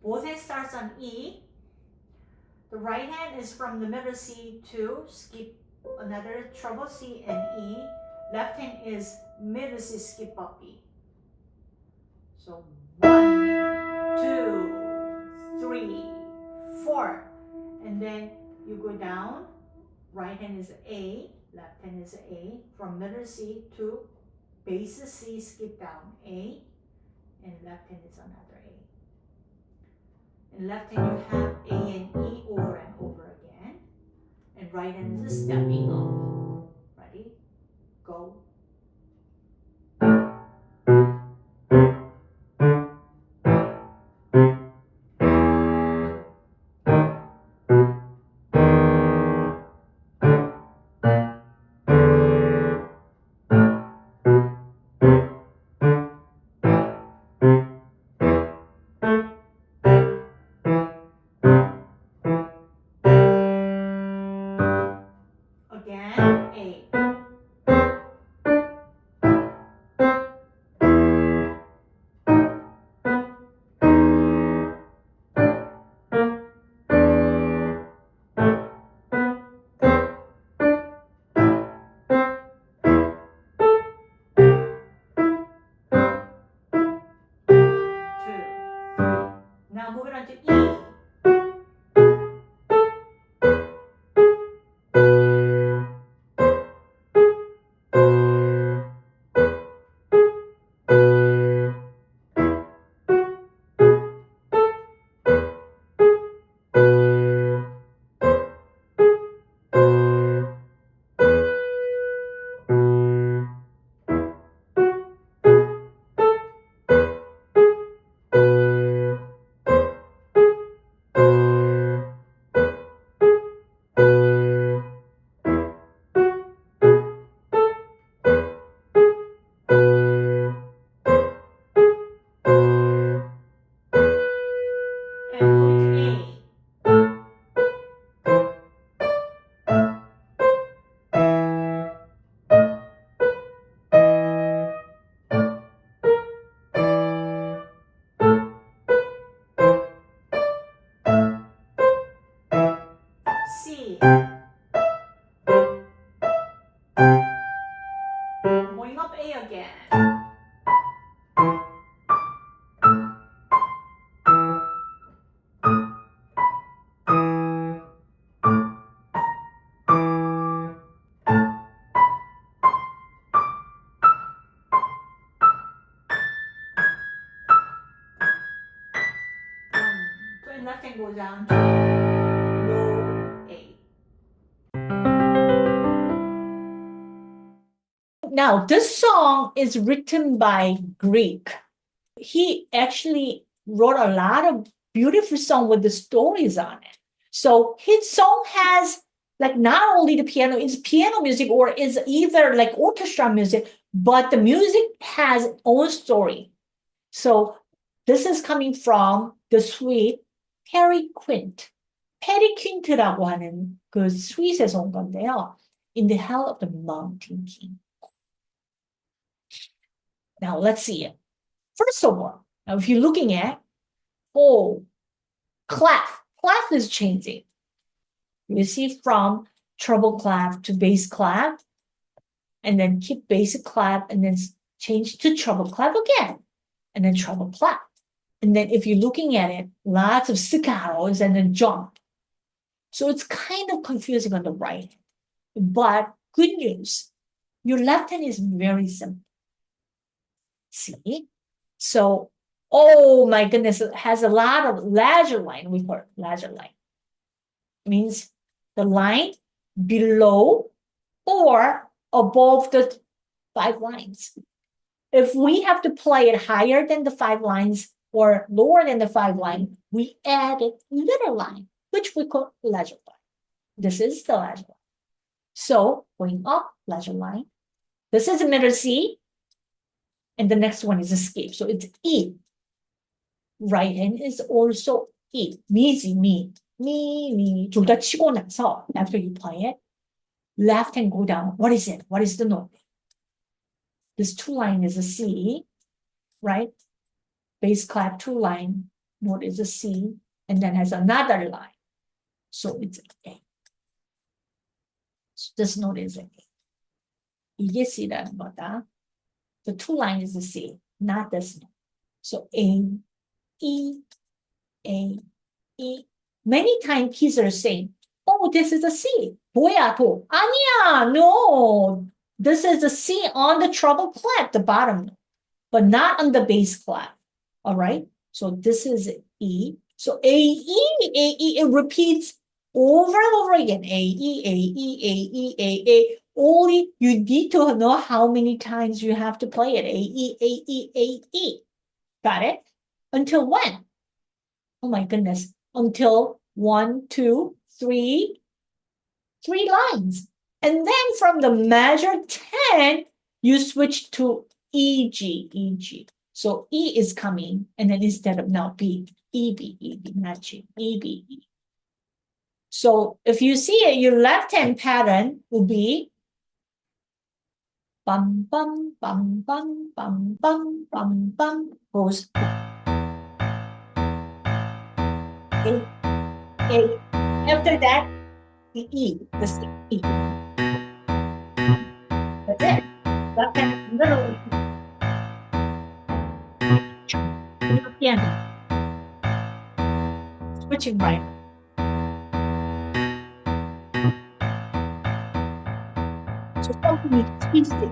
Both hand starts on E. The right hand is from the middle C to skip another treble C and E. Left hand is middle C, skip up E. So 1, 2, 3, 4. And then you go down. Right hand is A, left hand is A. From middle C to base C, skip down A. And left hand is another A. And left hand you have A and E over and over again. And right hand is stepping up. Ready? Go. Again, A. Now moving on to E. And moving to A. C. Going up A again. So left hand goes down to low A. Now, this song is written by Grieg. He actually wrote a lot of beautiful songs with the stories on it. So his song has like not only the piano, it's piano music or is either like orchestra music, but the music has its own story. So this is coming from the suite Perry Quint. 페리 퀸트라고 하는 그 스윗에서 온 건데요. In the Hell of the Mt.King. Now let's see it. First of all, now if you're looking at, clef is changing. You see from treble clef to bass clef, and then keep bass clef, and then change to treble clef again, and then treble clef. And then if you're looking at it, lots of staccatos and then jump. So it's kind of confusing on the right. But good news, your left hand is very simple. See? So, oh my goodness, it has a lot of ledger line. We call it ledger line. Means the line below or above the 5 lines. If we have to play it higher than the 5 lines or lower than the 5 line, we add a little line, which we call ledger line. This is the ledger line. So going up, ledger line. This is a middle C. And the next one is a skip. So it's E. Right hand is also E. 미지, 미. 둘 다 치고 나서, after you play it, left hand go down. What is it? What is the note? This 2 line is a C, right? Bass clef 2 line, note is a C, and then has another line. So it's A. So this note is A. 이게 C라는 거다. The two lines is a C, not this note. So A, E, A, E. Many times kids are saying, oh, this is a C. 뭐야, 도? 아니야, no. This is a C on the treble clef, the bottom note, but not on the bass clef. All right? So this is E. So A, E, it repeats over and over again. A, E, A, E, A, E, A, A. Only you need to know how many times you have to play it. A, E, A, E, A, E. Got it? Until when? Oh my goodness. Until 1, 2, 3 lines. And then from the measure 10, you switch to E, G, E, G. So E is coming, and then instead of now B, E, B, E, B, not G, E, B, E. So if you see it, your left-hand pattern will be bum, bum, bum, bum, bum, bum, bum, bum, goes A, A. After that, the E, the C, E. That's it. Left-hand, literally. Piano. Switching right. So something you can speak.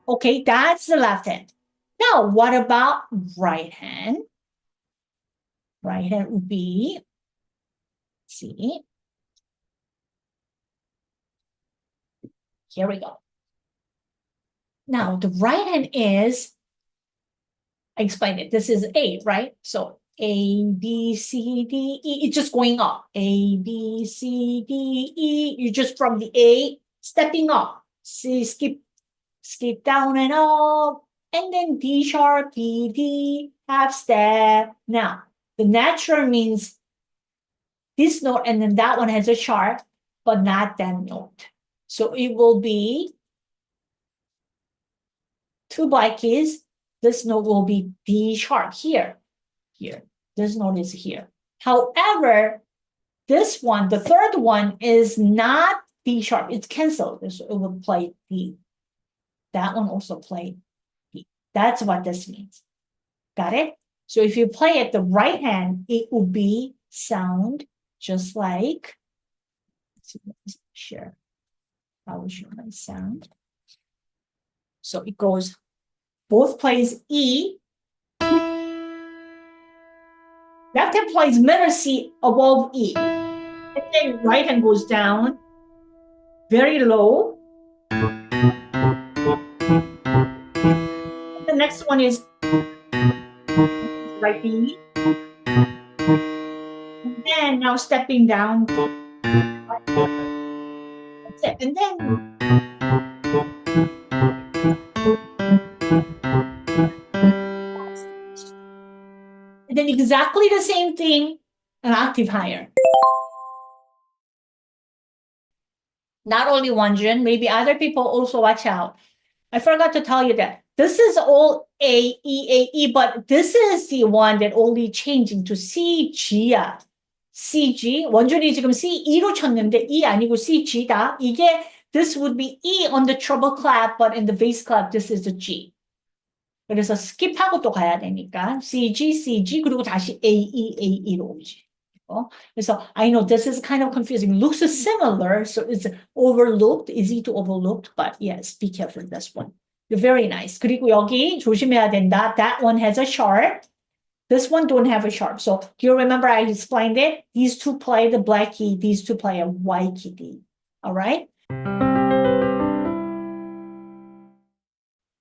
Okay, that's the left hand. Now, what about right hand? Right hand would be, see, here we go. Now, the right hand is, I explained it. This is A, right? So A, B, C, D, E. It's just going up. A, B, C, D, E. You're just from the A stepping up. See, skip down and up. And then D sharp, B, D, half step. Now, the natural means this note and then that one has a sharp, but not that note. So it will be two black keys. This note will be D sharp here. This note is here. However, this one, the third one, is not D sharp. It's canceled. So it will play D. That one also play D. That's what this means. Got it? So if you play it the right hand, it will be sound just like, let's share. I will show my sound. So it goes, both plays E. Left hand plays middle C above E. And then right hand goes down, very low. The next one is right B. And then now stepping down. That's it. And then exactly the same thing, an octave higher. Not only one Jun, maybe other people also watch out. I forgot to tell you that. This is all A, E, but this is the one that only changed into C, G야. C, G. 원준이 지금 C, E로 쳤는데 E 아니고 C, G다. 이게, this would be E on the treble clef, but in the bass clef, this is a G. 그래서 스킵하고 또 가야 되니까 C, G, 그리고 다시 A, E로 오지. So I know this is kind of confusing. Looks similar, so it's overlooked, easy to overlook, but yes, be careful with this one. Very nice. 그리고 여기 조심해야 된다. That one has a sharp. This one don't have a sharp. So do you remember I explained it? These two play the black key, these two play a white key D. All right?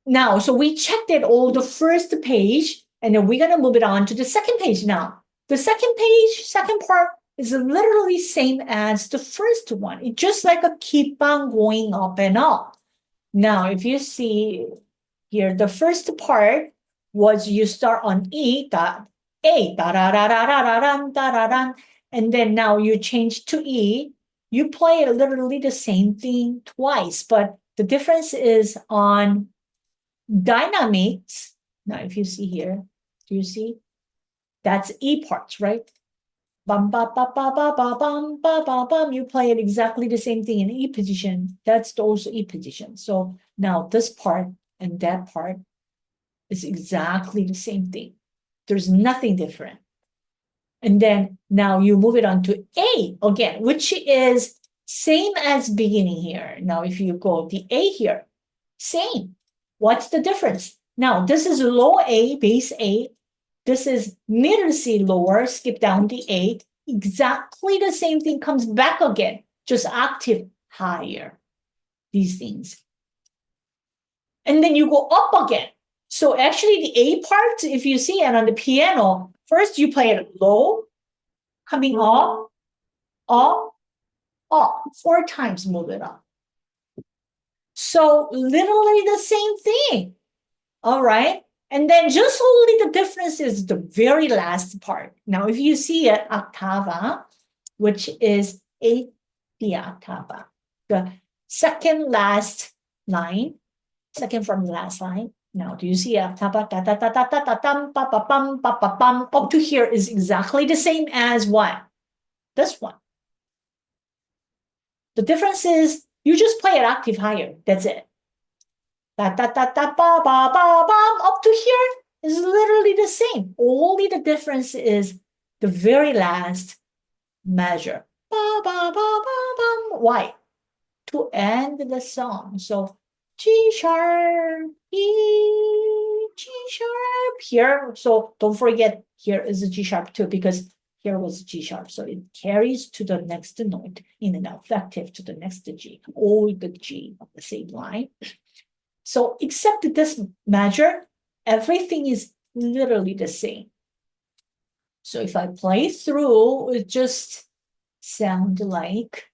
Now, so we checked it all the first page, and then we're gonna move it on to the second page now. The second page, second part is literally same as the first one. It's just like a keep on going up and up. Now, if you see here, the first part was you start on E, dot, A, da da da da da da da da da, and then now you change to E, you play literally the same thing twice, but the difference is on dynamics. Now, if you see here, do you see? That's E parts, right? Bum ba ba ba ba ba bum ba ba bum. You play it exactly the same thing in E position. That's also E position. So now this part and that part is exactly the same thing. There's nothing different. And then now you move it on to A again, which is same as beginning here. Now, if you go the A here, same. What's the difference? Now, this is low A, base A. This is middle C, lower, skip down the A. Exactly the same thing comes back again, just octave higher, these things. And then you go up again. So actually the A part, if you see it on the piano, first you play it low, coming up, up, up, 4 times move it up. So literally the same thing. All right. And then just only the difference is the very last part. Now, if you see it, ottava, which is A the ottava, the second last line, second from the last line. Now, do you see ottava? Ta ta ta ta ta ta tam pa pa pam pa pa pam. Up to here is exactly the same as what? This one. The difference is you just play it octave higher. That's it. Da, da, da, da, ba, ba, ba, bam. Up to here is literally the same. Only the difference is the very last measure. Ba, ba, ba, ba, bam. Why? To end the song. So G sharp, E, G sharp here. So don't forget here is a G sharp too, because here was G sharp. So it carries to the next note in an affective to the next G, all the G of the same line. So except this measure, everything is literally the same. So if I play through, it just sound like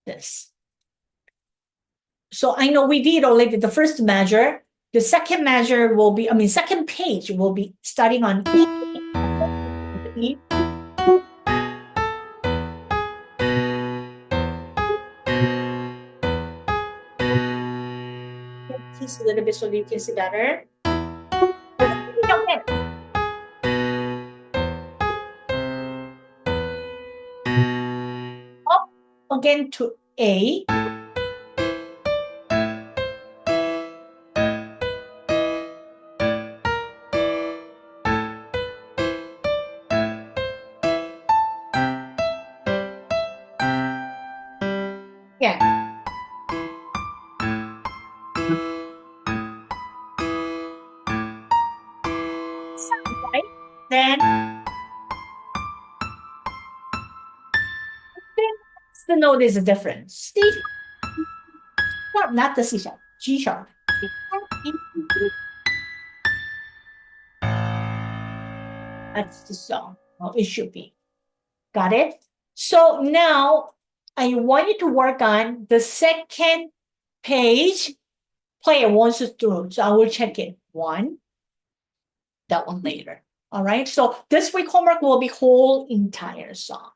this. So I know we did already the first measure. The second measure will be, second page will be starting on E. Please a little bit so you can see better. Up again to A. Yeah. Right? Then the note is different. C sharp, not the C sharp, G sharp. That's the song. Well, it should be. Got it? So now I want you to work on the second page. Play it once through. So I will check it. One, that one later. All right. So this week homework will be whole entire song.